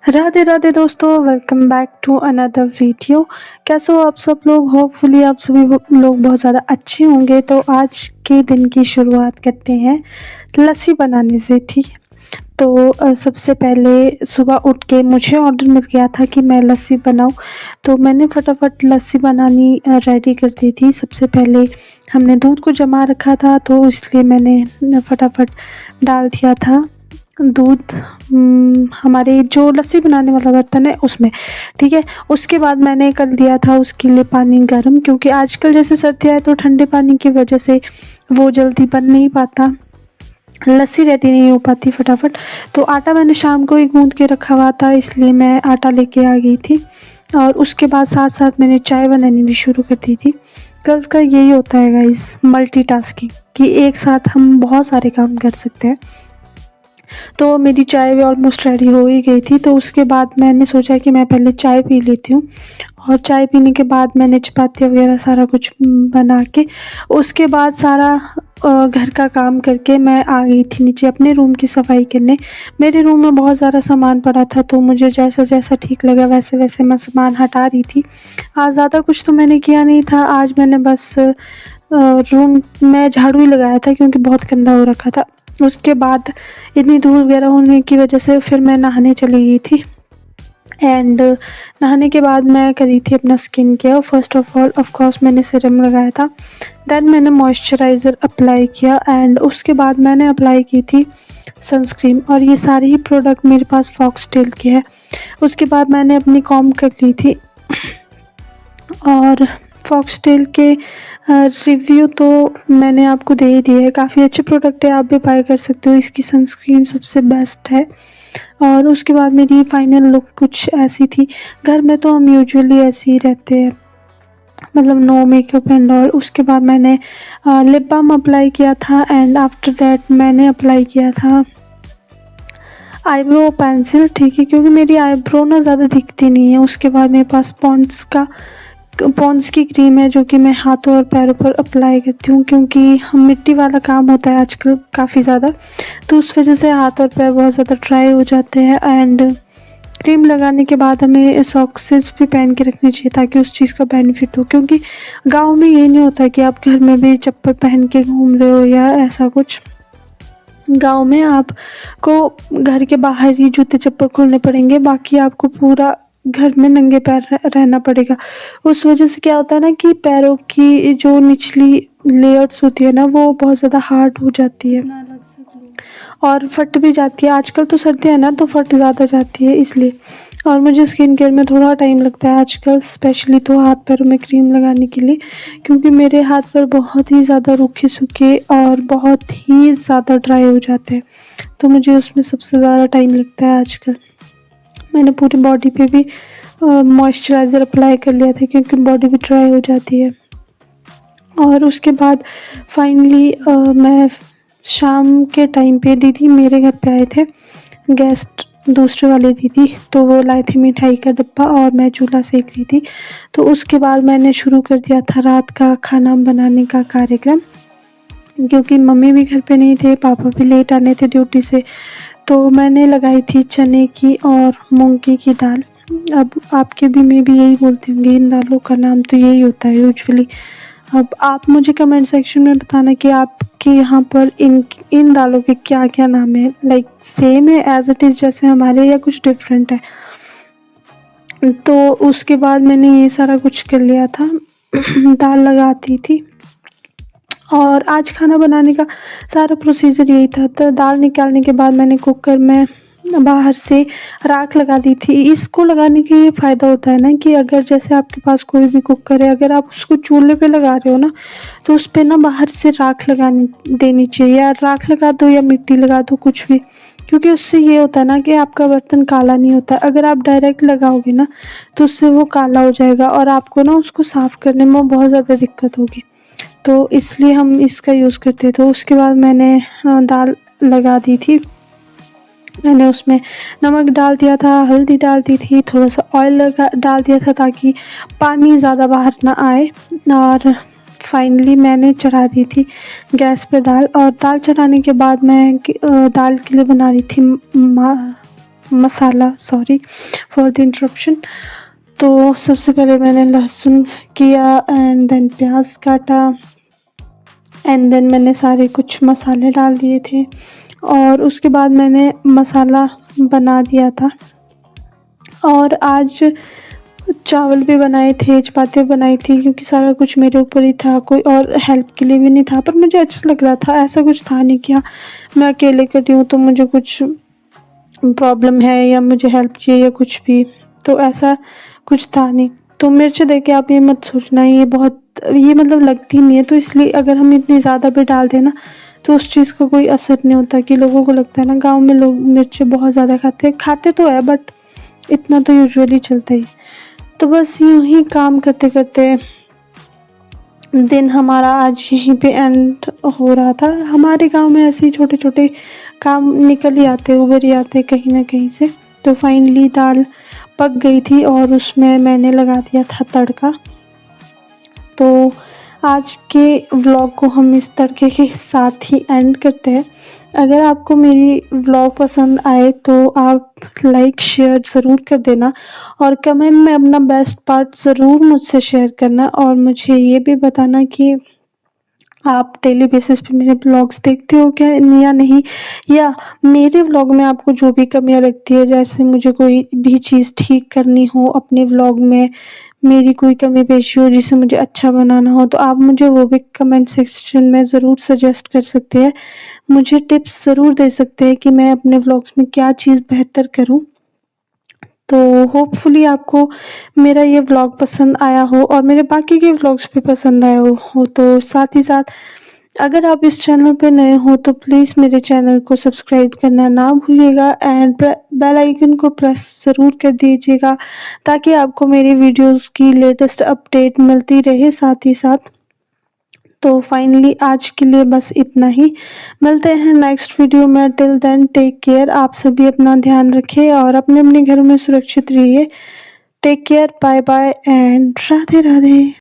राधे राधे दोस्तों, welcome back to another video. कैसे हो आप सब लोग? होपफुली आप सभी लोग बहुत ज़्यादा अच्छे होंगे। तो आज के दिन की शुरुआत करते हैं लस्सी बनाने से, ठीक है। तो सबसे पहले सुबह उठ के मुझे ऑर्डर मिल गया था कि मैं लस्सी बनाऊं, तो मैंने फटाफट लस्सी बनानी रेडी कर दी थी। सबसे पहले हमने दूध को जमा रखा था, तो इसलिए मैंने फटाफट डाल दिया था दूध हमारे जो लस्सी बनाने वाला बर्तन है उसमें, ठीक है। उसके बाद मैंने कर दिया था उसके लिए पानी गर्म, क्योंकि आजकल जैसे सर्दियाँ है तो ठंडे पानी की वजह से वो जल्दी बन नहीं पाता, लस्सी रेडी नहीं हो पाती फटाफट। तो आटा मैंने शाम को ही गूंद के रखा हुआ था, इसलिए मैं आटा लेके आ गई थी। और उसके बाद साथ साथ मैंने चाय बनानी भी शुरू कर दी थी। गर्ल्स का यही होता है गाइस, मल्टीटास्किंग, कि एक साथ हम बहुत सारे काम कर सकते हैं। तो मेरी चाय भी ऑलमोस्ट रेडी हो ही गई थी। तो उसके बाद मैंने सोचा कि मैं पहले चाय पी लेती हूँ, और चाय पीने के बाद मैंने चपाती वगैरह सारा कुछ बना के उसके बाद सारा घर का काम करके मैं आ गई थी नीचे अपने रूम की सफाई करने। मेरे रूम में बहुत सारा सामान पड़ा था, तो मुझे जैसा जैसा ठीक लगा वैसे वैसे मैं सामान हटा रही थी। आज ज़्यादा कुछ तो मैंने किया नहीं था। आज मैंने बस रूम में झाड़ू ही लगाया था, क्योंकि बहुत गंदा हो रखा था। उसके बाद इतनी धूल वगैरह होने की वजह से फिर मैं नहाने चली गई थी। एंड नहाने के बाद मैं करी थी अपना skin care. First of all of course मैंने सीरम लगाया था, देन मैंने मॉइस्चराइज़र अप्लाई किया, एंड उसके बाद मैंने अप्लाई की थी सनस्क्रीन। और ये सारे ही प्रोडक्ट मेरे पास फॉक्सटेल के हैं। उसके बाद मैंने अपनी कॉम्ब कर ली थी, और फॉक्सटेल के रिव्यू तो मैंने आपको दे ही दिए है। काफ़ी अच्छे प्रोडक्ट है, आप भी बाय कर सकते हो। इसकी सनस्क्रीन सबसे बेस्ट है। और उसके बाद मेरी फाइनल लुक कुछ ऐसी थी। घर में तो हम यूजुअली ऐसे ही रहते हैं, मतलब नो मेकअप एंड ऑल। उसके बाद मैंने लिप बाम अप्लाई किया था, एंड आफ्टर दैट मैंने अप्लाई किया था आईब्रो पेंसिल, ठीक है, क्योंकि मेरी आईब्रो ना ज़्यादा दिखती नहीं है। उसके बाद मेरे पास पॉन्ड्स की क्रीम है, जो कि मैं हाथों और पैरों पर अप्लाई करती हूँ, क्योंकि हम मिट्टी वाला काम होता है आजकल काफ़ी ज़्यादा, तो उस वजह से हाथ और पैर बहुत ज़्यादा ड्राई हो जाते हैं। एंड क्रीम लगाने के बाद हमें सॉक्सेस भी पहन के रखनी चाहिए, ताकि उस चीज़ का बेनिफिट हो। क्योंकि गाँव में ये नहीं होता कि आप घर में भी चप्पल पहन के घूम रहे हो या ऐसा कुछ। गाँव में आपको घर के बाहर ही जूते चप्पल खोलने पड़ेंगे, बाकी आपको पूरा घर में नंगे पैर रहना पड़ेगा। उस वजह से क्या होता है ना कि पैरों की जो निचली लेयर्स होती है ना, वो बहुत ज़्यादा हार्ड हो जाती है और फट भी जाती है। आजकल तो सर्दी है ना, तो फट ज़्यादा जाती है इसलिए। और मुझे स्किन केयर में थोड़ा टाइम लगता है आजकल, स्पेशली तो हाथ पैरों में क्रीम लगाने के लिए, क्योंकि मेरे हाथ पैर बहुत ही ज़्यादा रूखे सूखे और बहुत ही ज़्यादा ड्राई हो जाते हैं, तो मुझे उसमें सबसे ज़्यादा टाइम लगता है आजकल। मैंने पूरी बॉडी पे भी मॉइस्चराइज़र अप्लाई कर लिया था, क्योंकि बॉडी भी ड्राई हो जाती है। और उसके बाद फाइनली मैं शाम के टाइम पे दीदी मेरे घर पे आए थे, गेस्ट दूसरे वाले दीदी, तो वो लाए थे मिठाई का डब्बा और मैं चूल्हा सेक रही थी। तो उसके बाद मैंने शुरू कर दिया था रात का खाना बनाने का कार्यक्रम, क्योंकि मम्मी भी घर पे नहीं थे, पापा भी लेट आने थे ड्यूटी से। तो मैंने लगाई थी चने की और मूंग की दाल। अब आपके भी में भी यही बोलते होंगे, इन दालों का नाम तो यही होता है यूजुअली। अब आप मुझे कमेंट सेक्शन में बताना कि आपके यहाँ पर इन दालों के क्या क्या नाम है, लाइक सेम है एज इट इज़ जैसे हमारे, या कुछ डिफरेंट है। तो उसके बाद मैंने ये सारा कुछ कर लिया था। दाल लगाती थी, और आज खाना बनाने का सारा प्रोसीजर यही था। तो दाल निकालने के बाद मैंने कुकर में बाहर से राख लगा दी थी। इसको लगाने के ये फ़ायदा होता है ना कि अगर जैसे आपके पास कोई भी कुकर है, अगर आप उसको चूल्हे पे लगा रहे हो ना, तो उस पे ना बाहर से राख लगानी देनी चाहिए, या राख लगा दो या मिट्टी लगा दो, कुछ भी। क्योंकि उससे ये होता है ना कि आपका बर्तन काला नहीं होता। अगर आप डायरेक्ट लगाओगे ना, तो उससे वो काला हो जाएगा, और आपको ना उसको साफ़ करने में बहुत ज़्यादा दिक्कत होगी। तो इसलिए हम इसका यूज़ करते। तो उसके बाद मैंने दाल लगा दी थी। मैंने उसमें नमक डाल दिया था, हल्दी डाल दी थी, थोड़ा सा ऑयल डाल दिया था, ताकि पानी ज़्यादा बाहर ना आए। और फाइनली मैंने चढ़ा दी थी गैस पे दाल। और दाल चढ़ाने के बाद मैं दाल के लिए बना रही थी मसाला, सॉरी फॉर द इंटरप्शन। तो सबसे पहले मैंने लहसुन किया एंड देन प्याज काटा एंड देन मैंने सारे कुछ मसाले डाल दिए थे और उसके बाद मैंने मसाला बना दिया था। और आज चावल भी बनाए थे, चपाती बनाई थी, क्योंकि सारा कुछ मेरे ऊपर ही था, कोई और हेल्प के लिए भी नहीं था। पर मुझे अच्छा लग रहा था, ऐसा कुछ था नहीं कि हाँ मैं अकेले कर रही हूँ तो मुझे कुछ प्रॉब्लम है या मुझे हेल्प चाहिए या कुछ भी, तो ऐसा कुछ था नहीं। तो मिर्च देख के आप ये मत सोचना ये बहुत ये मतलब लगती नहीं है, तो इसलिए अगर हम इतनी ज़्यादा भी डाल दें ना तो उस चीज़ का कोई असर नहीं होता। कि लोगों को लगता है ना गाँव में लोग मिर्च बहुत ज़्यादा खाते तो है, बट इतना तो यूजुअली चलता ही। तो बस यूँ ही काम करते करते दिन हमारा आज यहीं पे एंड हो रहा था। हमारे गांव में ऐसे ही छोटे छोटे काम निकल ही आते, उभर ही आते कहीं ना कहीं से। तो फाइनली दाल पक गई थी और उसमें मैंने लगा दिया था तड़का। तो आज के व्लॉग को हम इस तड़के के साथ ही एंड करते हैं। अगर आपको मेरी व्लॉग पसंद आए तो आप लाइक शेयर ज़रूर कर देना और कमेंट में अपना बेस्ट पार्ट ज़रूर मुझसे शेयर करना और मुझे ये भी बताना कि आप डेली बेसिस पे मेरे व्लॉग्स देखते हो क्या या नहीं, या मेरे व्लॉग में आपको जो भी कमियां लगती है, जैसे मुझे कोई भी चीज़ ठीक करनी हो अपने व्लॉग में, मेरी कोई कमी पेशी हो जिसे मुझे अच्छा बनाना हो, तो आप मुझे वो भी कमेंट सेक्शन में ज़रूर सजेस्ट कर सकते हैं। मुझे टिप्स ज़रूर दे सकते हैं कि मैं अपने व्लॉग्स में क्या चीज़ बेहतर करूँ। तो होपफुली आपको मेरा ये व्लॉग पसंद आया हो और मेरे बाकी के व्लॉग्स भी पसंद आए हो। तो साथ ही साथ अगर आप इस चैनल पे नए हो तो प्लीज़ मेरे चैनल को सब्सक्राइब करना ना भूलिएगा एंड बेल आइकन को प्रेस ज़रूर कर दीजिएगा, ताकि आपको मेरी वीडियोस की लेटेस्ट अपडेट मिलती रहे साथ ही साथ। तो फाइनली आज के लिए बस इतना ही। मिलते हैं नेक्स्ट वीडियो में। Till then take care. आप सभी अपना ध्यान रखिए और अपने अपने घरों में सुरक्षित रहिए। Take care, bye bye and Radhe Radhe.